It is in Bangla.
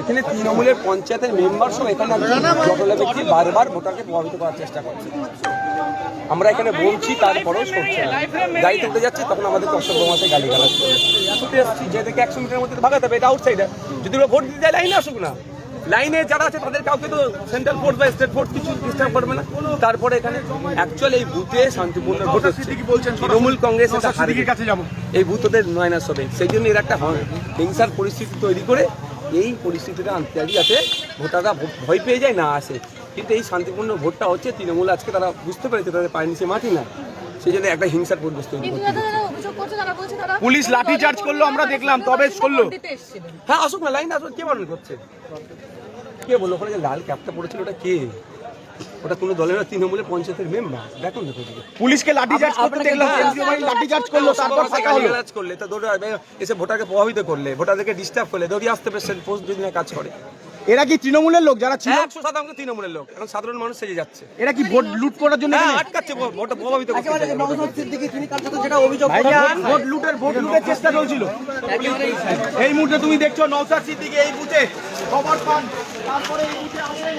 এখানে তৃণমূলের পঞ্চায়েতের মেম্বার সহ এখানে জটলা ব্যক্তি বারবার ভোটারকে প্রভাবিত করার চেষ্টা করছে। আমরা এখানে বলছি, তারপরেও সরছে না। গাড়িতে উঠে যাচ্ছে, তখন আমাদেরকে অসভ্য মাসে গালি গালাজ করে। ছুটে আসছি, যে দেখে 100 মিটারের মধ্যে ভাগাতে হবে, এটা আউটসাইডার। যদি ওরা ভোট দিতে যায় লাইনে আসুক না, লাইনে যারা আছে তাদের কাউকে তো সেন্ট্রাল ফোর্স বা স্টেট ফোর্স কিছু ডিস্টার্ব করবে না। তারপরে এখানে অ্যাকচুয়ালি এই বুথে শান্তিপূর্ণ ভোট হচ্ছে। তৃণমূল কংগ্রেস এই বুথ ওদের মাইনাস হবে, সেই জন্য এর একটা হিংসার পরিস্থিতি তৈরি করে এই পরিস্থিতিটা আনতে হবে, যাতে ভোটাররা ভয় পেয়ে যায়, না আসে। কিন্তু এই শান্তিপূর্ণ ভোটটা হচ্ছে তৃণমূল আজকে তারা বুঝতে পেরেছে তাদের পায়ের নিচে মাটি না, সেই জন্য একটা হিংসার পরিবেশ তৈরি করছে। পুলিশ লাঠি চার্জ করলো আমরা দেখলাম, তবে করলো। হ্যাঁ আসুক না, লাইন আসুক। কে বারণ করছে? কে বললো? ওখানে যে লাল ক্যাপটা পড়েছিল ওটা কে? ওটা কোনো দলের তৃণমূলের পঞ্চায়েতের মেম্বার। দেখুন দেখো, পুলিশকে লাঠি চার্জ করতে দেখলাম, লাঠি চার্জ করলো, তারপর ফাঁকা হলো। করলে তা দৌড়ে এসে ভোটারকে প্রভাবিত করলে, ভোটারদেরকে ডিস্টার্ব করলে, দৌড়িয়ে আসতে পেরেছেন পোস্ট যদি না কাজ করে। এরা কি তৃণমূলের লোক যারা ছিল? 100% তৃণমূলের লোক। এখন সাধারণ মানুষ সেজে যাচ্ছে। এরা কি ভোট লুট করার জন্য আটকাচ্ছে, ভোট প্রভাবিত করছে। ভোট লুটের চেষ্টা চলছিল। এই মুহূর্তে তুমি দেখছো নওশাদ সিদ্দিকী এই বুথে খবর পান, তারপরে এই বুথে আসে